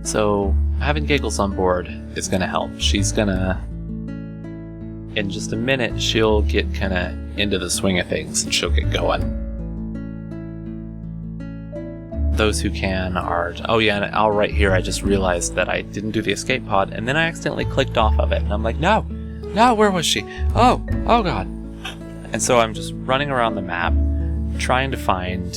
So having Giggles on board is going to help. She's going to, in just a minute, she'll get kind of into the swing of things and she'll get going. Those who can are... Oh yeah, and right here I just realized that I didn't do the escape pod, and then I accidentally clicked off of it, and I'm like, no, where was she? Oh god. And so I'm just running around the map, trying to find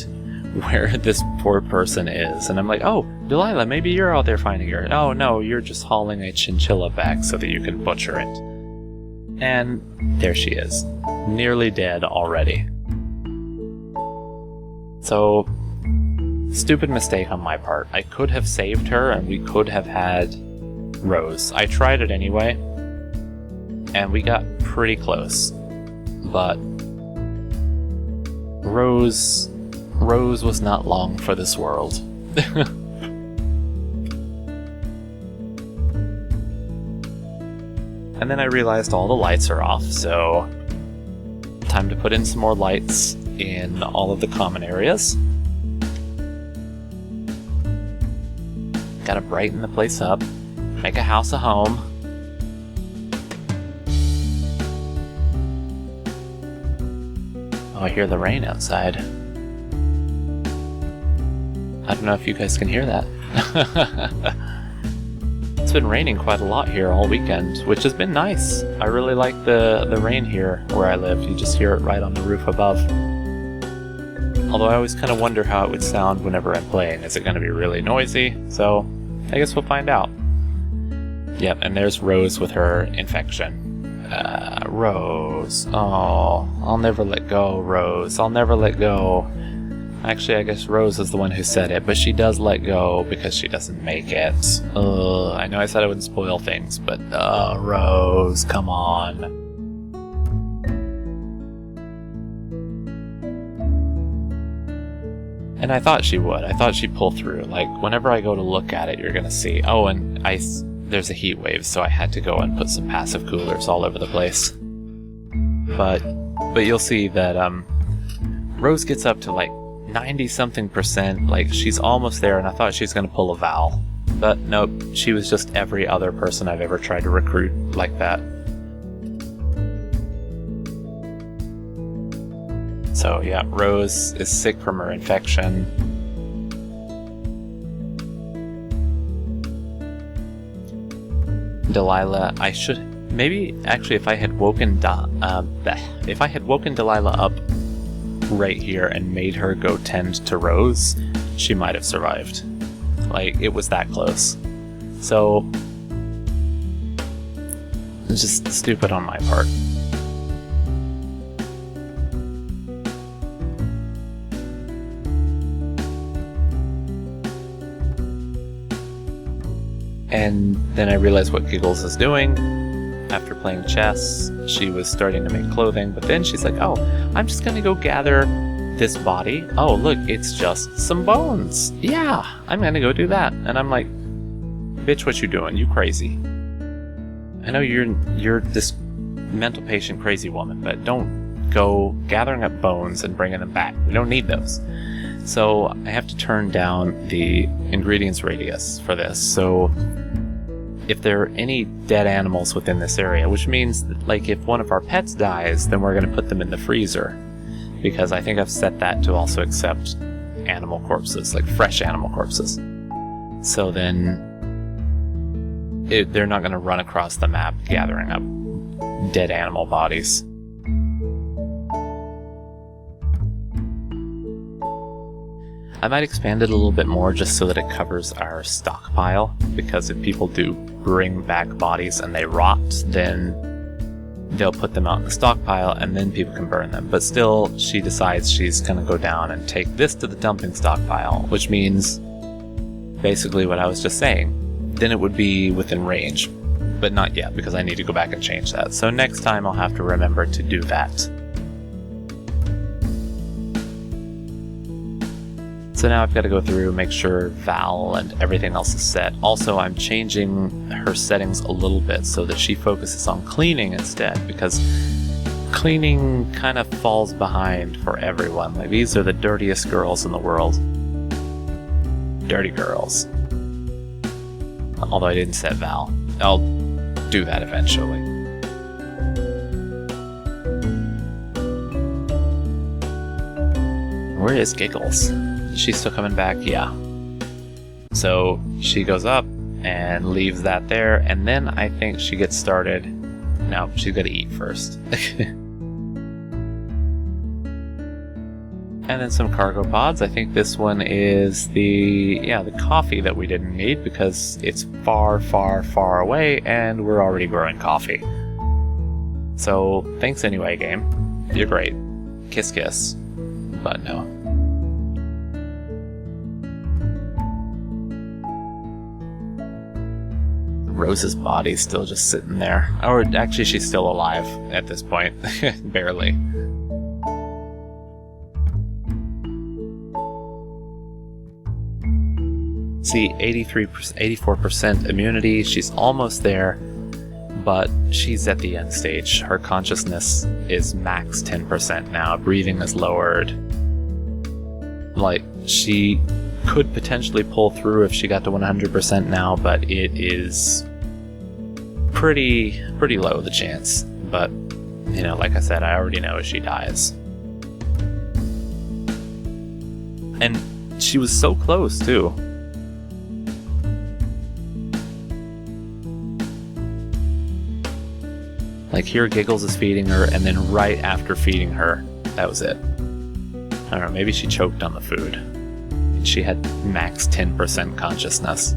where this poor person is, and I'm like, oh, Delilah, maybe you're out there finding her. Oh no, you're just hauling a chinchilla back so that you can butcher it. And there she is, nearly dead already. So... stupid mistake on my part. I could have saved her and we could have had Rose. I tried it anyway, and we got pretty close. But Rose was not long for this world. And then I realized all the lights are off, so time to put in some more lights in all of the common areas. Gotta brighten the place up, make a house a home. Oh, I hear the rain outside. I don't know if you guys can hear that. It's been raining quite a lot here all weekend, which has been nice. I really like the rain here where I live. You just hear it right on the roof above. Although I always kind of wonder how it would sound whenever I'm playing. Is it going to be really noisy? So, I guess we'll find out. Yep, and there's Rose with her infection. Rose. Oh, I'll never let go, Rose. I'll never let go. Actually, I guess Rose is the one who said it, but she does let go because she doesn't make it. I know I said I wouldn't spoil things, but Rose, come on. And I thought she would. I thought she'd pull through. Like, whenever I go to look at it, you're gonna see. Oh, and there's a heat wave, so I had to go and put some passive coolers all over the place. But you'll see that Rose gets up to like 90-something%. Like, she's almost there, and I thought she was gonna pull a Val. But nope, she was just every other person I've ever tried to recruit like that. So yeah, Rose is sick from her infection. Delilah, I should maybe actually if I had woken Delilah up right here and made her go tend to Rose, she might have survived. Like, it was that close. So it's just stupid on my part. And then I realized what Giggles is doing. After playing chess, she was starting to make clothing, but then she's like, oh, I'm just gonna go gather this body. Oh, look, it's just some bones. Yeah, I'm gonna go do that. And I'm like, bitch, what you doing? You crazy. I know you're this mental patient crazy woman, but don't go gathering up bones and bringing them back. We don't need those. So I have to turn down the ingredients radius for this. So if there are any dead animals within this area, which means that, like, if one of our pets dies, then we're going to put them in the freezer, because I think I've set that to also accept animal corpses, like fresh animal corpses. So then they're not going to run across the map gathering up dead animal bodies. I might expand it a little bit more just so that it covers our stockpile, because if people do bring back bodies and they rot, then they'll put them out in the stockpile and then people can burn them. But still, she decides she's going to go down and take this to the dumping stockpile, which means basically what I was just saying. Then it would be within range, but not yet, because I need to go back and change that. So next time I'll have to remember to do that. So now I've got to go through, make sure Val and everything else is set. Also, I'm changing her settings a little bit so that she focuses on cleaning instead, because cleaning kind of falls behind for everyone. Like, these are the dirtiest girls in the world. Dirty girls. Although I didn't set Val. I'll do that eventually. Where is Giggles? Is she still coming back? Yeah. So she goes up and leaves that there, and then I think she gets started. No, she's got to eat first. And then some cargo pods. I think this one is the coffee that we didn't need because it's far, far, far away and we're already growing coffee. So thanks anyway, game. You're great. Kiss kiss. But no. Rose's body's still just sitting there. Or actually she's still alive at this point. Barely. See, 84% immunity. She's almost there, but she's at the end stage. Her consciousness is max 10% now. Breathing is lowered. Like, she could potentially pull through if she got to 100% now, but it is pretty low, the chance. But, you know, like I said, I already know she dies. And she was so close, too. Like, here Giggles is feeding her, and then right after feeding her, that was it. I don't know, maybe she choked on the food. And she had max 10% consciousness.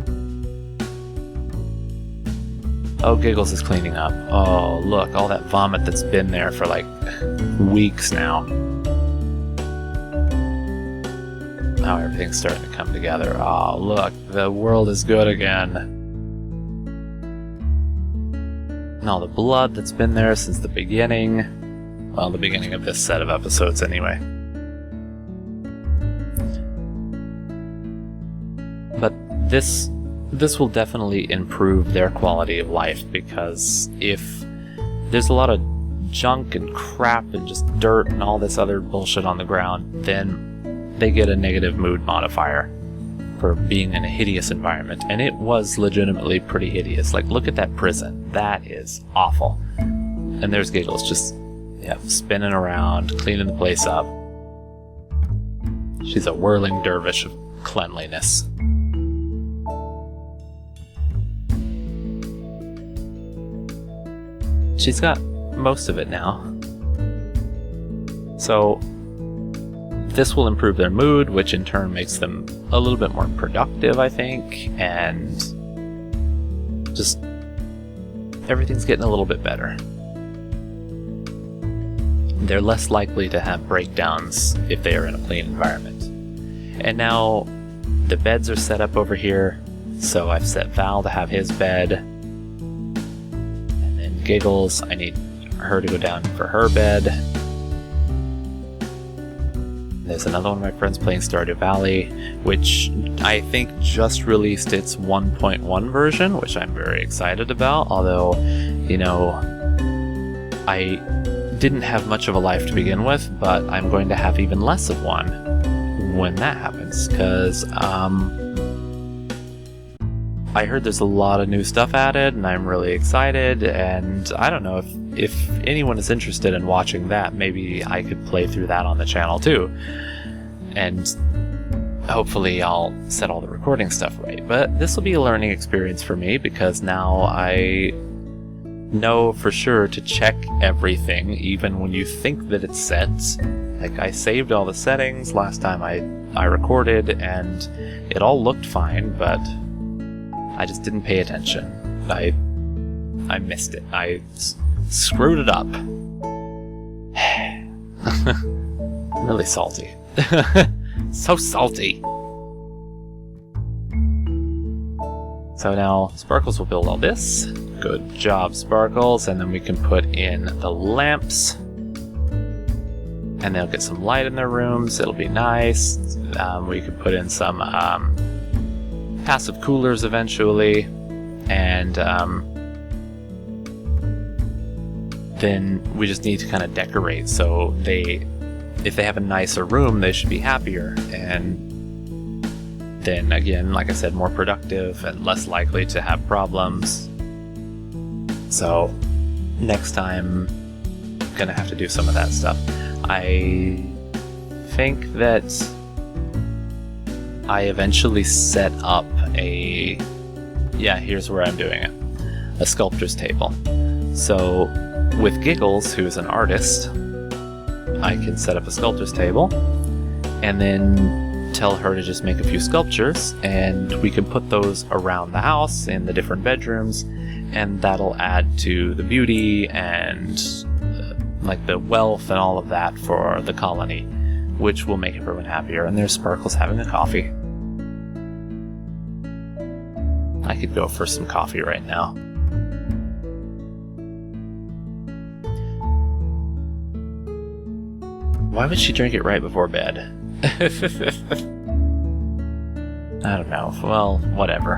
Oh, Giggles is cleaning up. Oh, look, all that vomit that's been there for, like, weeks now. Now everything's starting to come together. Oh, look, the world is good again. And all the blood that's been there since the beginning. Well, the beginning of this set of episodes, anyway. But this will definitely improve their quality of life, because if there's a lot of junk and crap and just dirt and all this other bullshit on the ground, then they get a negative mood modifier for being in a hideous environment. And it was legitimately pretty hideous. Like, look at that prison. That is awful. And there's Giggles just, spinning around, cleaning the place up. She's a whirling dervish of cleanliness. She's got most of it now. So this will improve their mood, which in turn makes them a little bit more productive, I think, and just everything's getting a little bit better. They're less likely to have breakdowns if they are in a clean environment. And now the beds are set up over here, so I've set Val to have his bed. And then Giggles, I need her to go down for her bed. There's another one of my friends playing Stardew Valley, which I think just released its 1.1 version, which I'm very excited about, although, you know, I didn't have much of a life to begin with, but I'm going to have even less of one when that happens, because I heard there's a lot of new stuff added, and I'm really excited, and I don't know if anyone is interested in watching that, maybe I could play through that on the channel too. And hopefully I'll set all the recording stuff right. But this will be a learning experience for me, because now I know for sure to check everything, even when you think that it's set. Like, I saved all the settings last time I recorded, and it all looked fine, but I just didn't pay attention. I missed it. I screwed it up. I'm really salty. So salty. So now Sparkles will build all this. Good job, Sparkles. And then we can put in the lamps. And they'll get some light in their rooms. It'll be nice. We can put in some passive coolers eventually. And then we just need to kind of decorate, so if they have a nicer room, they should be happier. And then again, like I said, more productive and less likely to have problems. So next time, I'm gonna have to do some of that stuff. I think that I eventually set up a... Yeah, here's where I'm doing it. A sculptor's table. So with Giggles, who's an artist, I can set up a sculptor's table and then tell her to just make a few sculptures, and we can put those around the house in the different bedrooms, and that'll add to the beauty and like the wealth and all of that for the colony, which will make everyone happier. And there's Sparkles having a coffee. I could go for some coffee right now. Why would she drink it right before bed? I don't know. Well, whatever.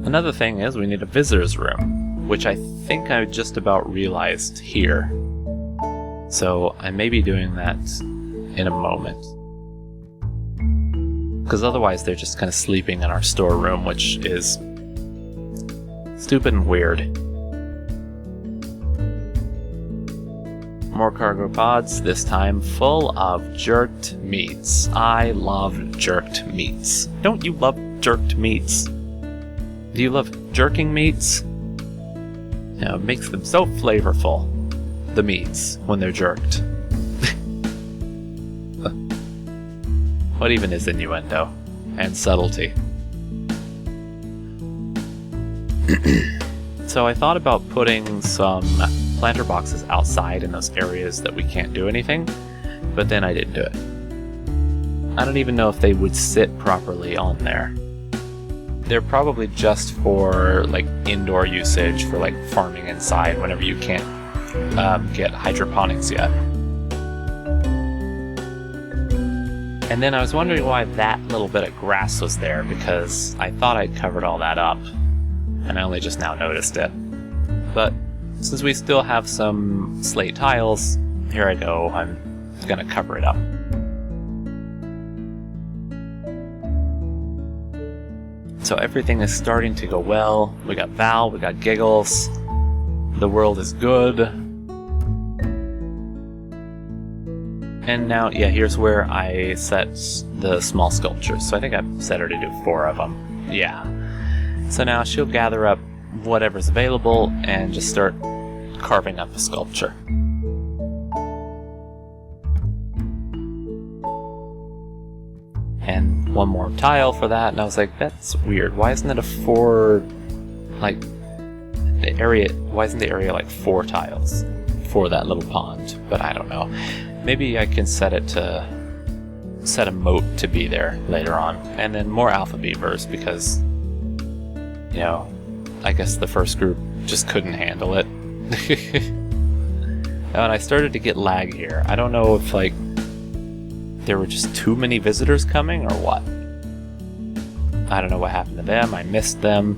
Another thing is we need a visitor's room, which I think I just about realized here. So I may be doing that in a moment. Because otherwise they're just kind of sleeping in our storeroom, which is stupid and weird. More cargo pods, this time full of jerked meats. I love jerked meats. Don't you love jerked meats? Do you love jerking meats? You know, it makes them so flavorful, the meats, when they're jerked. What even is innuendo? And subtlety. So I thought about putting some planter boxes outside in those areas that we can't do anything, but then I didn't do it. I don't even know if they would sit properly on there. They're probably just for like indoor usage, for like farming inside whenever you can't get hydroponics yet. And then I was wondering why that little bit of grass was there, because I thought I'd covered all that up, and I only just now noticed it. But since we still have some slate tiles, here I go, I'm gonna cover it up. So everything is starting to go well. We got Val, we got Giggles, the world is good. And now, yeah, here's where I set the small sculptures. So I think I've set her to do 4 of them. Yeah. So now she'll gather up whatever's available and just start carving up a sculpture. And one more tile for that, and I was like, that's weird. Why isn't it a 4, like, the area, why isn't the area like 4 tiles for that little pond? But I don't know. Maybe I can set it to set a moat to be there later on. And then more alpha beavers because, you know, I guess the first group just couldn't handle it. And I started to get lag here. I don't know if, like, there were just too many visitors coming or what. I don't know what happened to them. I missed them.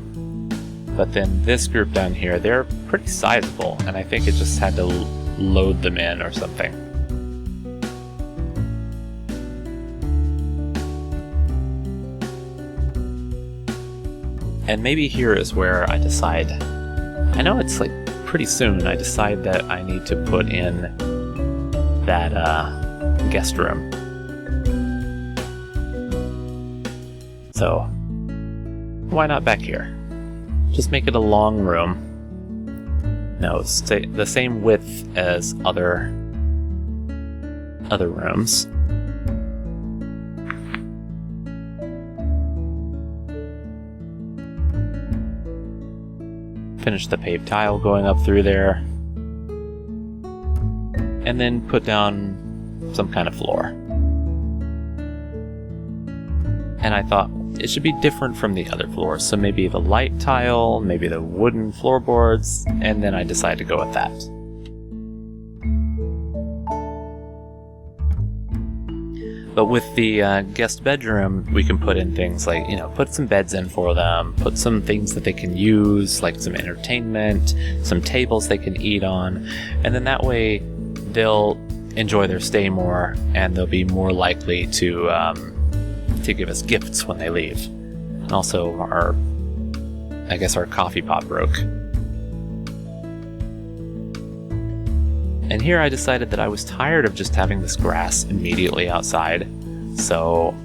But then this group down here, they're pretty sizable, and I think it just had to load them in or something. And maybe here is where I decide, I know it's like pretty soon, I decide that I need to put in that guest room. So, why not back here? Just make it a long room. No, stay the same width as other rooms. Finish the paved tile going up through there. And then put down some kind of floor. And I thought it should be different from the other floors. So maybe the light tile, maybe the wooden floorboards, and then I decided to go with that. But with the guest bedroom, we can put in things like, you know, put some beds in for them, put some things that they can use, like some entertainment, some tables they can eat on, and then that way they'll enjoy their stay more, and they'll be more likely to give us gifts when they leave. And also, our coffee pot broke. And here I decided that I was tired of just having this grass immediately outside, so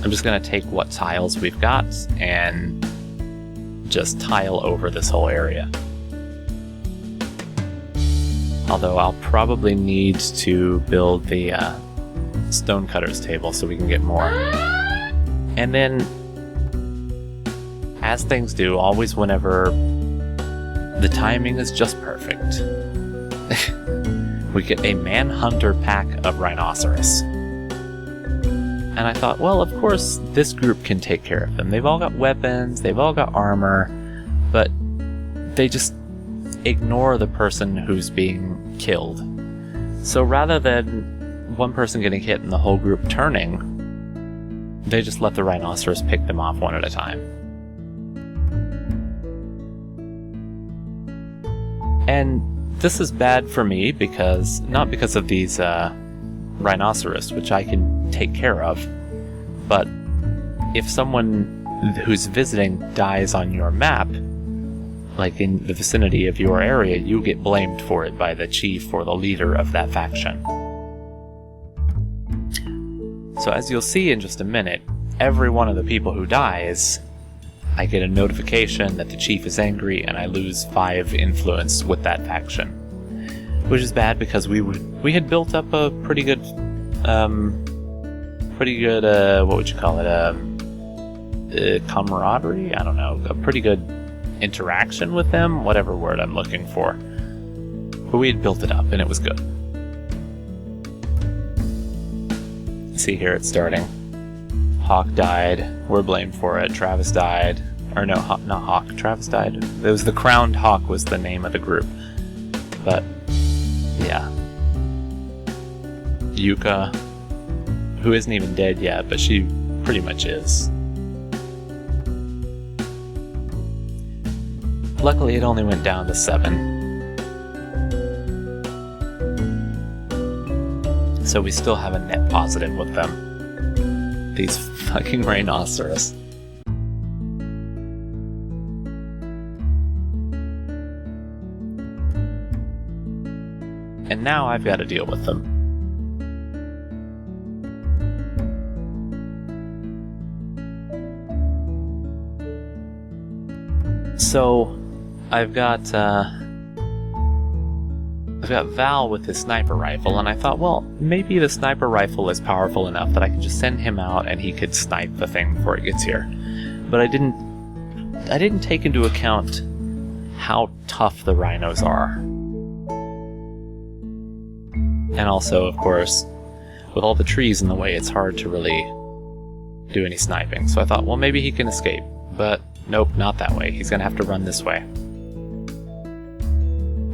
I'm just going to take what tiles we've got and just tile over this whole area. Although I'll probably need to build the stonecutter's table so we can get more. And then, as things do, always whenever the timing is just perfect, we get a Manhunter pack of Rhinoceros. And I thought, well, of course, this group can take care of them. They've all got weapons, they've all got armor, but they just ignore the person who's being killed. So rather than one person getting hit and the whole group turning, they just let the Rhinoceros pick them off one at a time. And this is bad for me because, not because of these Rhinoceros, which I can take care of, but if someone who's visiting dies on your map, like in the vicinity of your area, you get blamed for it by the chief or the leader of that faction. So as you'll see in just a minute, every one of the people who dies, I get a notification that the chief is angry and I lose 5 influence with that faction. Which is bad because we had built up a pretty good, what would you call it, camaraderie? I don't know, a pretty good interaction with them, whatever word I'm looking for. But we had built it up and it was good. See here, it's starting. Hawk died, we're blamed for it. Travis died, or no, not Hawk, Travis died. It was the Crowned Hawk was the name of the group. But, yeah. Yuka, who isn't even dead yet, but she pretty much is. Luckily, it only went down to 7. So we still have a net positive with them. These fucking Rhinoceros. And now I've got to deal with them. So, I've got Val with his sniper rifle, and I thought, well, maybe the sniper rifle is powerful enough that I can just send him out and he could snipe the thing before it gets here. But I didn't take into account how tough the rhinos are. And also, of course, with all the trees in the way, it's hard to really do any sniping. So I thought, well, maybe he can escape. But nope, not that way. He's gonna have to run this way.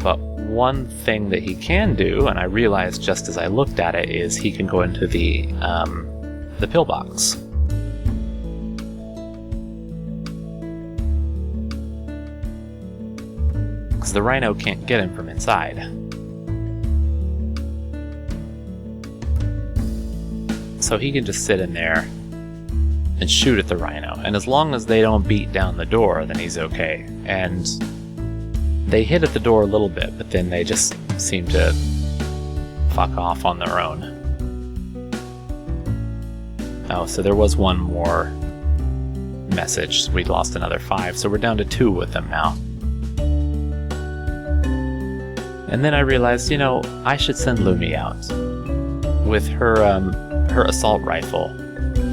But one thing that he can do, and I realized just as I looked at it, is he can go into the pillbox. Because the rhino can't get him from inside. So he can just sit in there and shoot at the rhino. And as long as they don't beat down the door, then he's okay. And they hit at the door a little bit, but then they just seem to fuck off on their own. Oh, so there was one more message. We'd lost another 5, so we're down to 2 with them now. And then I realized, you know, I should send Lumi out. With her assault rifle,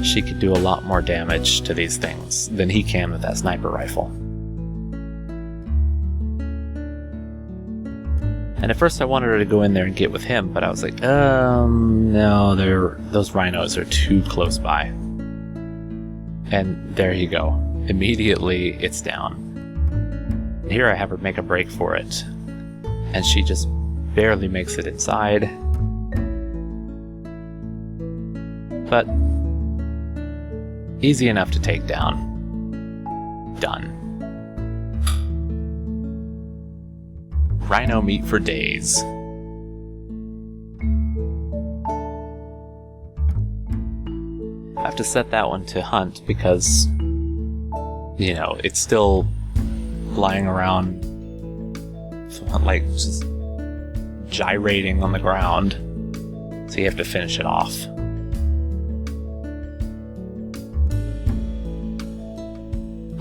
she could do a lot more damage to these things than he can with that sniper rifle. And at first I wanted her to go in there and get with him, but I was like, no, those rhinos are too close by. And there you go. Immediately it's down. Here I have her make a break for it. And she just barely makes it inside. But easy enough to take down. Done. Rhino meat for days. I have to set that one to hunt because, you know, it's still lying around, like, just gyrating on the ground. So you have to finish it off.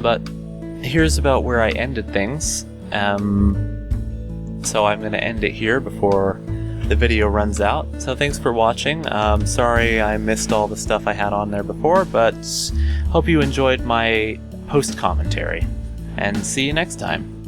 But here's about where I ended things. So I'm going to end it here before the video runs out. So thanks for watching. Sorry I missed all the stuff I had on there before, but hope you enjoyed my post commentary. And see you next time.